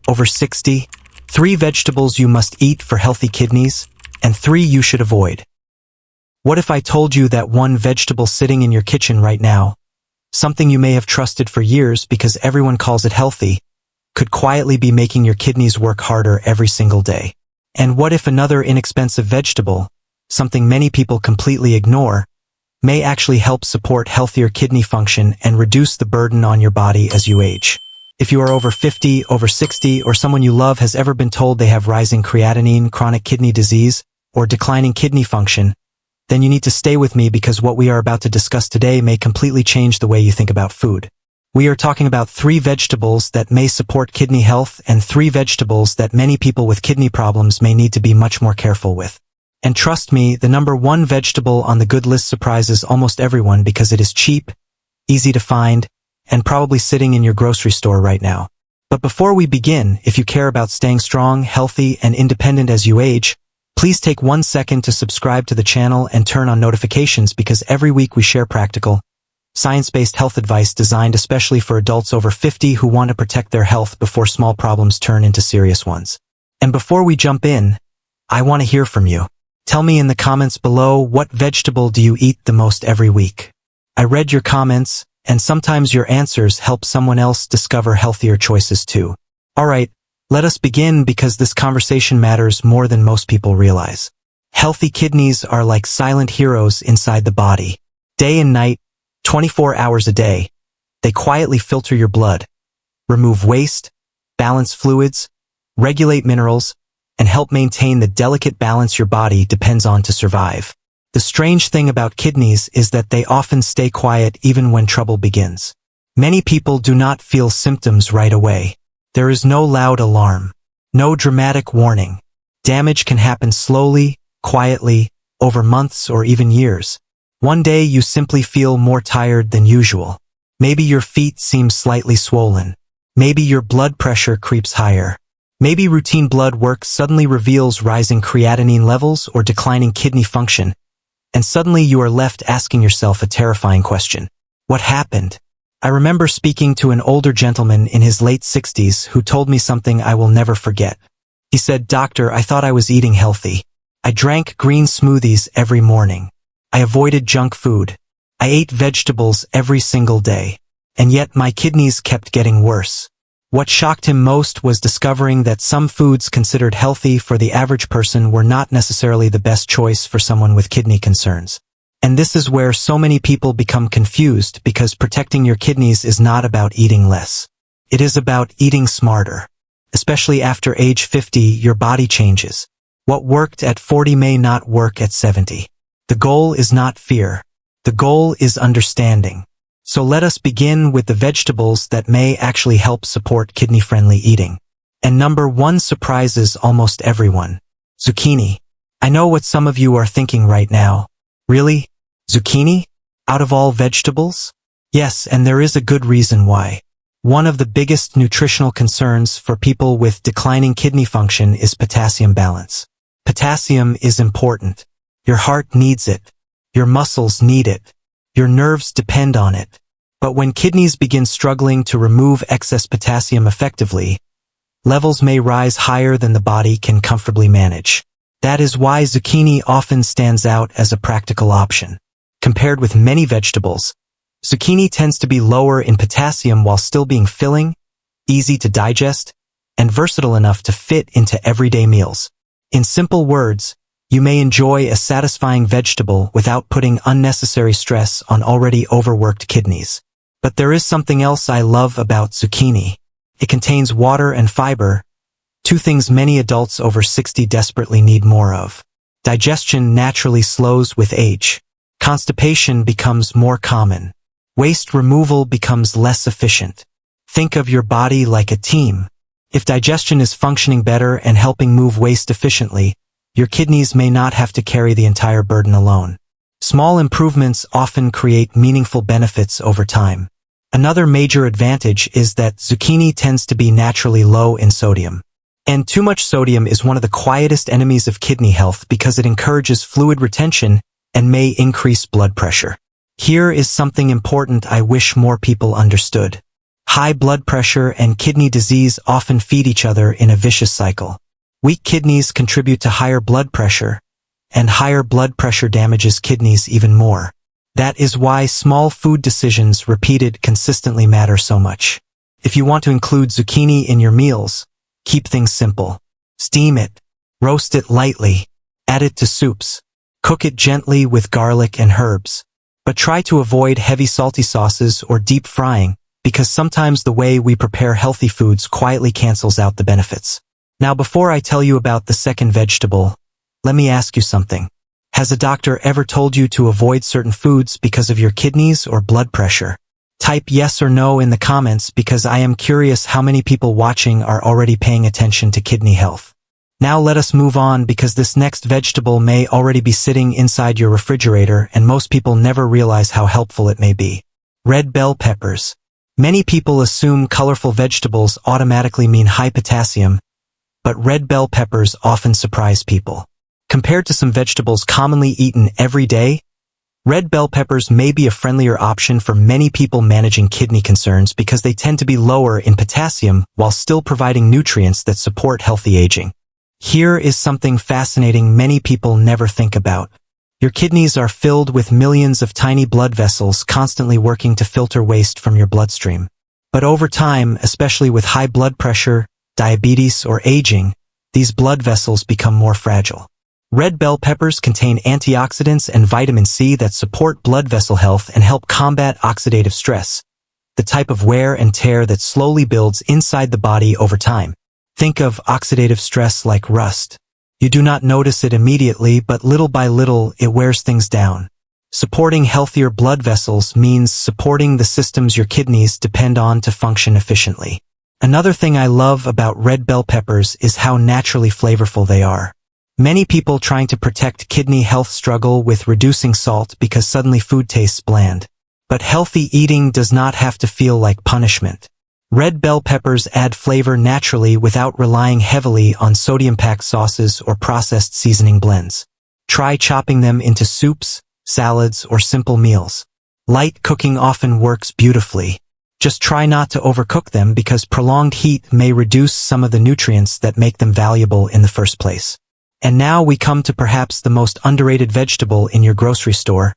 over 60, 3 vegetables you must eat for healthy kidneys, and 3 you should avoid. What if I told you that one vegetable sitting in your kitchen right now, something you may have trusted for years because everyone calls it healthy, could quietly be making your kidneys work harder every single day? And what if another inexpensive vegetable, something many people completely ignore, may actually help support healthier kidney function and reduce the burden on your body as you age? If you are over 50, over 60, or someone you love has ever been told they have rising creatinine, chronic kidney disease, or declining kidney function, then you need to stay with me because what we are about to discuss today may completely change the way you think about food. We are talking about 3 vegetables that may support kidney health and 3 vegetables that many people with kidney problems may need to be much more careful with. And trust me, the number 1 vegetable on the good list surprises almost everyone because it is cheap, easy to find, and probably sitting in your grocery store right now. But before we begin, if you care about staying strong, healthy, and independent as you age, please take 1 second to subscribe to the channel and turn on notifications because every week we share practical, science-based health advice designed especially for adults over 50 who want to protect their health before small problems turn into serious ones. And before we jump in, I want to hear from you. Tell me in the comments below, what vegetable do you eat the most every week? I read your comments, and sometimes your answers help someone else discover healthier choices too. Alright, let us begin because this conversation matters more than most people realize. Healthy kidneys are like silent heroes inside the body. Day and night, 24 hours a day, they quietly filter your blood, remove waste, balance fluids, regulate minerals, and help maintain the delicate balance your body depends on to survive. The strange thing about kidneys is that they often stay quiet even when trouble begins. Many people do not feel symptoms right away. There is no loud alarm, no dramatic warning. Damage can happen slowly, quietly, over months or even years. One day you simply feel more tired than usual. Maybe your feet seem slightly swollen. Maybe your blood pressure creeps higher. Maybe routine blood work suddenly reveals rising creatinine levels or declining kidney function, and suddenly you are left asking yourself a terrifying question. What happened? I remember speaking to an older gentleman in his late 60s who told me something I will never forget. He said, "Doctor, I thought I was eating healthy. I drank green smoothies every morning. I avoided junk food. I ate vegetables every single day. And yet my kidneys kept getting worse." What shocked him most was discovering that some foods considered healthy for the average person were not necessarily the best choice for someone with kidney concerns. And this is where so many people become confused because protecting your kidneys is not about eating less. It is about eating smarter. Especially after age 50, your body changes. What worked at 40 may not work at 70. The goal is not fear. The goal is understanding. So let us begin with the vegetables that may actually help support kidney-friendly eating. And number 1 surprises almost everyone. Zucchini. I know what some of you are thinking right now. Really? Zucchini? Out of all vegetables? Yes, and there is a good reason why. One of the biggest nutritional concerns for people with declining kidney function is potassium balance. Potassium is important. Your heart needs it. Your muscles need it. Your nerves depend on it. But when kidneys begin struggling to remove excess potassium effectively, levels may rise higher than the body can comfortably manage. That is why zucchini often stands out as a practical option. Compared with many vegetables, zucchini tends to be lower in potassium while still being filling, easy to digest, and versatile enough to fit into everyday meals. In simple words, you may enjoy a satisfying vegetable without putting unnecessary stress on already overworked kidneys. But there is something else I love about zucchini. It contains water and fiber, 2 things many adults over 60 desperately need more of. Digestion naturally slows with age. Constipation becomes more common. Waste removal becomes less efficient. Think of your body like a team. If digestion is functioning better and helping move waste efficiently, your kidneys may not have to carry the entire burden alone. Small improvements often create meaningful benefits over time. Another major advantage is that zucchini tends to be naturally low in sodium. And too much sodium is one of the quietest enemies of kidney health because it encourages fluid retention and may increase blood pressure. Here is something important I wish more people understood. High blood pressure and kidney disease often feed each other in a vicious cycle. Weak kidneys contribute to higher blood pressure, and higher blood pressure damages kidneys even more. That is why small food decisions repeated consistently matter so much. If you want to include zucchini in your meals, keep things simple. Steam it, roast it lightly, add it to soups, cook it gently with garlic and herbs. But try to avoid heavy salty sauces or deep frying, because sometimes the way we prepare healthy foods quietly cancels out the benefits. Now before I tell you about the second vegetable, let me ask you something. Has a doctor ever told you to avoid certain foods because of your kidneys or blood pressure? Type yes or no in the comments because I am curious how many people watching are already paying attention to kidney health. Now let us move on because this next vegetable may already be sitting inside your refrigerator and most people never realize how helpful it may be. Red bell peppers. Many people assume colorful vegetables automatically mean high potassium, but red bell peppers often surprise people. Compared to some vegetables commonly eaten every day, red bell peppers may be a friendlier option for many people managing kidney concerns because they tend to be lower in potassium while still providing nutrients that support healthy aging. Here is something fascinating many people never think about. Your kidneys are filled with millions of tiny blood vessels constantly working to filter waste from your bloodstream. But over time, especially with high blood pressure, diabetes, or aging, these blood vessels become more fragile. Red bell peppers contain antioxidants and vitamin C that support blood vessel health and help combat oxidative stress, the type of wear and tear that slowly builds inside the body over time. Think of oxidative stress like rust. You do not notice it immediately, but little by little it wears things down. Supporting healthier blood vessels means supporting the systems your kidneys depend on to function efficiently. Another thing I love about red bell peppers is how naturally flavorful they are. Many people trying to protect kidney health struggle with reducing salt because suddenly food tastes bland. But healthy eating does not have to feel like punishment. Red bell peppers add flavor naturally without relying heavily on sodium-packed sauces or processed seasoning blends. Try chopping them into soups, salads, or simple meals. Light cooking often works beautifully. Just try not to overcook them because prolonged heat may reduce some of the nutrients that make them valuable in the first place. And now we come to perhaps the most underrated vegetable in your grocery store,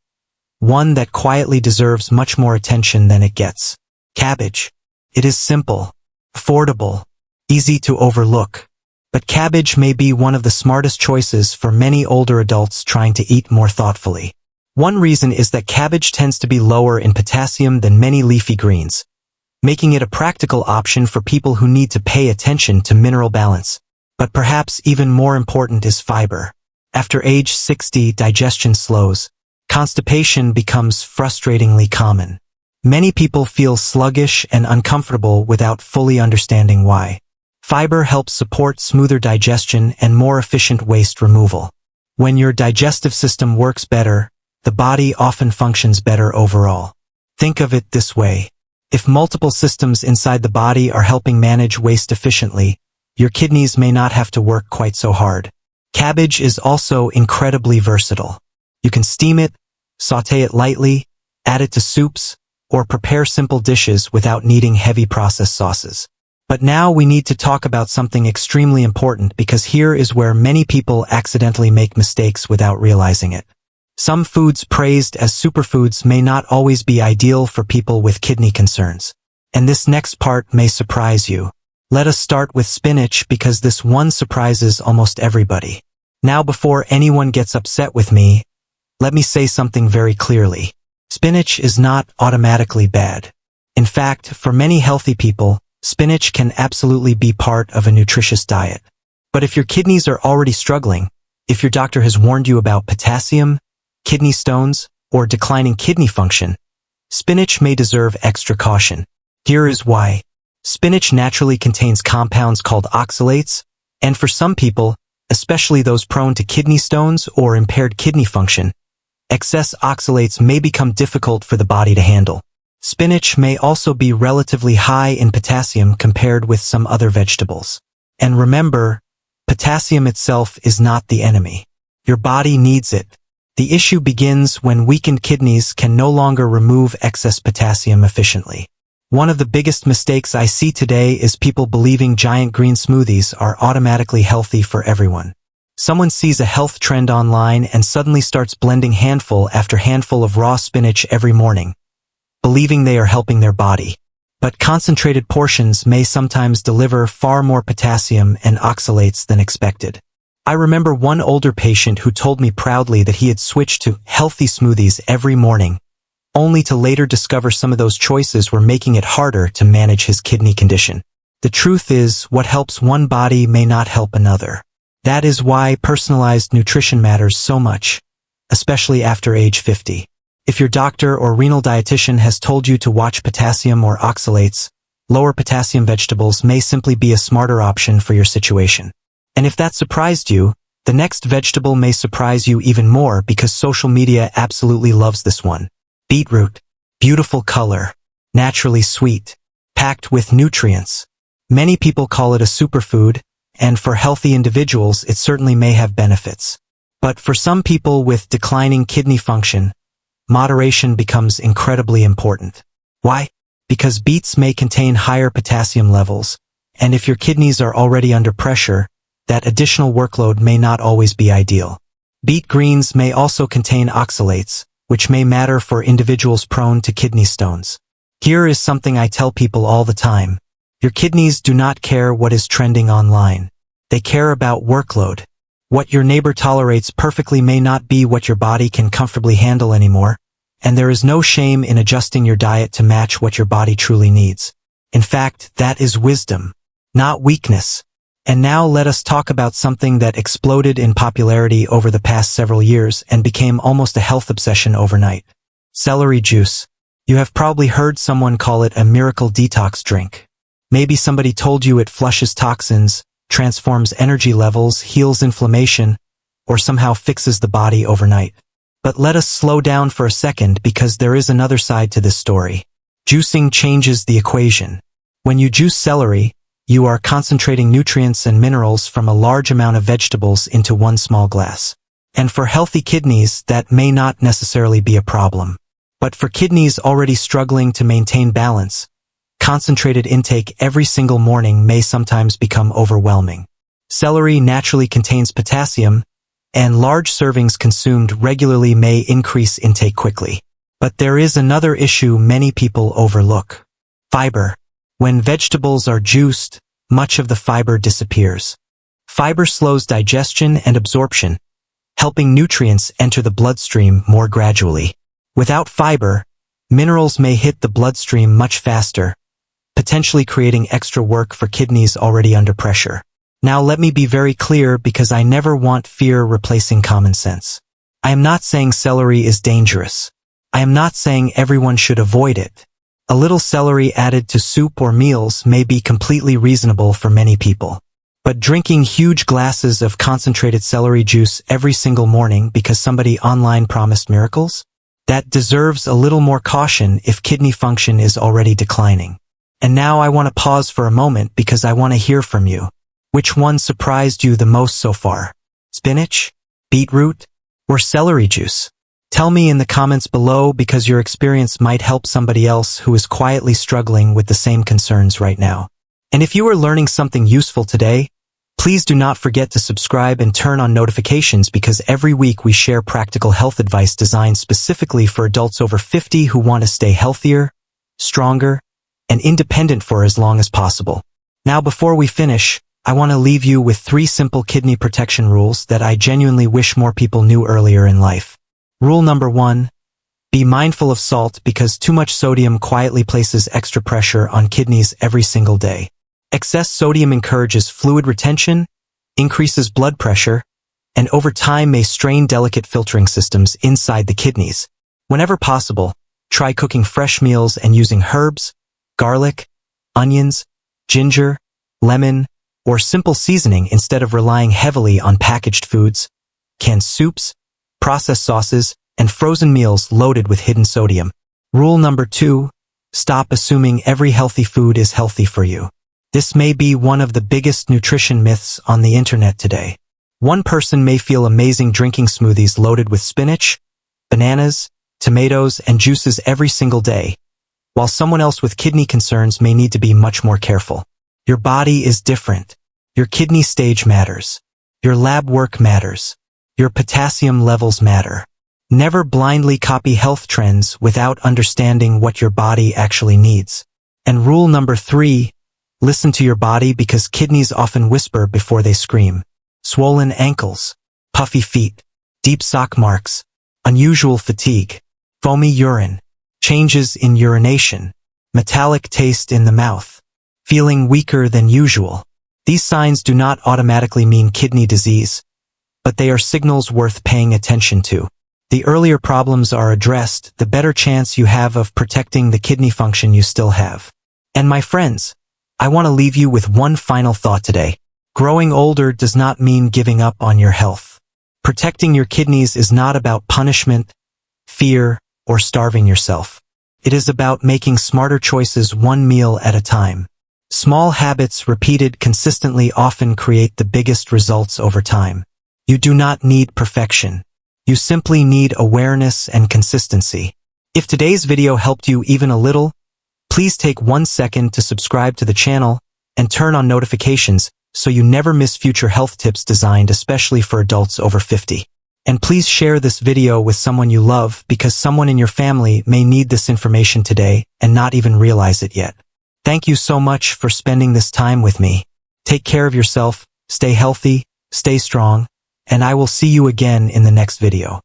one that quietly deserves much more attention than it gets. Cabbage. It is simple, affordable, easy to overlook. But cabbage may be one of the smartest choices for many older adults trying to eat more thoughtfully. One reason is that cabbage tends to be lower in potassium than many leafy greens, making it a practical option for people who need to pay attention to mineral balance. But perhaps even more important is fiber. After age 60, digestion slows. Constipation becomes frustratingly common. Many people feel sluggish and uncomfortable without fully understanding why. Fiber helps support smoother digestion and more efficient waste removal. When your digestive system works better, the body often functions better overall. Think of it this way. If multiple systems inside the body are helping manage waste efficiently, your kidneys may not have to work quite so hard. Cabbage is also incredibly versatile. You can steam it, saute it lightly, add it to soups, or prepare simple dishes without needing heavy processed sauces. But now we need to talk about something extremely important because here is where many people accidentally make mistakes without realizing it. Some foods praised as superfoods may not always be ideal for people with kidney concerns. And this next part may surprise you. Let us start with spinach because this one surprises almost everybody. Now before anyone gets upset with me, let me say something very clearly. Spinach is not automatically bad. In fact, for many healthy people, spinach can absolutely be part of a nutritious diet. But if your kidneys are already struggling, if your doctor has warned you about potassium, kidney stones, or declining kidney function, spinach may deserve extra caution. Here is why. Spinach naturally contains compounds called oxalates, and for some people, especially those prone to kidney stones or impaired kidney function, excess oxalates may become difficult for the body to handle. Spinach may also be relatively high in potassium compared with some other vegetables. And remember, potassium itself is not the enemy. Your body needs it. The issue begins when weakened kidneys can no longer remove excess potassium efficiently. One of the biggest mistakes I see today is people believing giant green smoothies are automatically healthy for everyone. Someone sees a health trend online and suddenly starts blending handful after handful of raw spinach every morning, believing they are helping their body. But concentrated portions may sometimes deliver far more potassium and oxalates than expected. I remember one older patient who told me proudly that he had switched to healthy smoothies every morning, only to later discover some of those choices were making it harder to manage his kidney condition. The truth is, what helps one body may not help another. That is why personalized nutrition matters so much, especially after age 50. If your doctor or renal dietitian has told you to watch potassium or oxalates, lower potassium vegetables may simply be a smarter option for your situation. And if that surprised you, the next vegetable may surprise you even more because social media absolutely loves this one. Beetroot. Beautiful color. Naturally sweet. Packed with nutrients. Many people call it a superfood, and for healthy individuals it certainly may have benefits. But for some people with declining kidney function, moderation becomes incredibly important. Why? Because beets may contain higher potassium levels, and if your kidneys are already under pressure, that additional workload may not always be ideal. Beet greens may also contain oxalates, which may matter for individuals prone to kidney stones. Here is something I tell people all the time. Your kidneys do not care what is trending online. They care about workload. What your neighbor tolerates perfectly may not be what your body can comfortably handle anymore, and there is no shame in adjusting your diet to match what your body truly needs. In fact, that is wisdom, not weakness. And now let us talk about something that exploded in popularity over the past several years and became almost a health obsession overnight. Celery juice. You have probably heard someone call it a miracle detox drink. Maybe somebody told you it flushes toxins, transforms energy levels, heals inflammation, or somehow fixes the body overnight. But let us slow down for a second because there is another side to this story. Juicing changes the equation. When you juice celery, you are concentrating nutrients and minerals from a large amount of vegetables into one small glass. And for healthy kidneys, that may not necessarily be a problem. But for kidneys already struggling to maintain balance, concentrated intake every single morning may sometimes become overwhelming. Celery naturally contains potassium, and large servings consumed regularly may increase intake quickly. But there is another issue many people overlook. Fiber. When vegetables are juiced, much of the fiber disappears. Fiber slows digestion and absorption, helping nutrients enter the bloodstream more gradually. Without fiber, minerals may hit the bloodstream much faster, potentially creating extra work for kidneys already under pressure. Now let me be very clear because I never want fear replacing common sense. I am not saying celery is dangerous. I am not saying everyone should avoid it. A little celery added to soup or meals may be completely reasonable for many people. But drinking huge glasses of concentrated celery juice every single morning because somebody online promised miracles? That deserves a little more caution if kidney function is already declining. And now I want to pause for a moment because I want to hear from you. Which one surprised you the most so far? Spinach? Beetroot? Or celery juice? Tell me in the comments below because your experience might help somebody else who is quietly struggling with the same concerns right now. And if you are learning something useful today, please do not forget to subscribe and turn on notifications because every week we share practical health advice designed specifically for adults over 50 who want to stay healthier, stronger, and independent for as long as possible. Now before we finish, I want to leave you with 3 simple kidney protection rules that I genuinely wish more people knew earlier in life. Rule number 1. Be mindful of salt because too much sodium quietly places extra pressure on kidneys every single day. Excess sodium encourages fluid retention, increases blood pressure, and over time may strain delicate filtering systems inside the kidneys. Whenever possible, try cooking fresh meals and using herbs, garlic, onions, ginger, lemon, or simple seasoning instead of relying heavily on packaged foods, canned soups, processed sauces, and frozen meals loaded with hidden sodium. Rule number 2. Stop assuming every healthy food is healthy for you. This may be one of the biggest nutrition myths on the internet today. One person may feel amazing drinking smoothies loaded with spinach, bananas, tomatoes, and juices every single day, while someone else with kidney concerns may need to be much more careful. Your body is different. Your kidney stage matters. Your lab work matters. Your potassium levels matter. Never blindly copy health trends without understanding what your body actually needs. And rule number 3, listen to your body because kidneys often whisper before they scream. Swollen ankles, puffy feet, deep sock marks, unusual fatigue, foamy urine, changes in urination, metallic taste in the mouth, feeling weaker than usual. These signs do not automatically mean kidney disease, but they are signals worth paying attention to. The earlier problems are addressed, the better chance you have of protecting the kidney function you still have. And my friends, I want to leave you with one final thought today. Growing older does not mean giving up on your health. Protecting your kidneys is not about punishment, fear, or starving yourself. It is about making smarter choices one meal at a time. Small habits repeated consistently often create the biggest results over time. You do not need perfection. You simply need awareness and consistency. If today's video helped you even a little, please take 1 second to subscribe to the channel and turn on notifications so you never miss future health tips designed especially for adults over 50. And please share this video with someone you love because someone in your family may need this information today and not even realize it yet. Thank you so much for spending this time with me. Take care of yourself, stay healthy, stay strong, and I will see you again in the next video.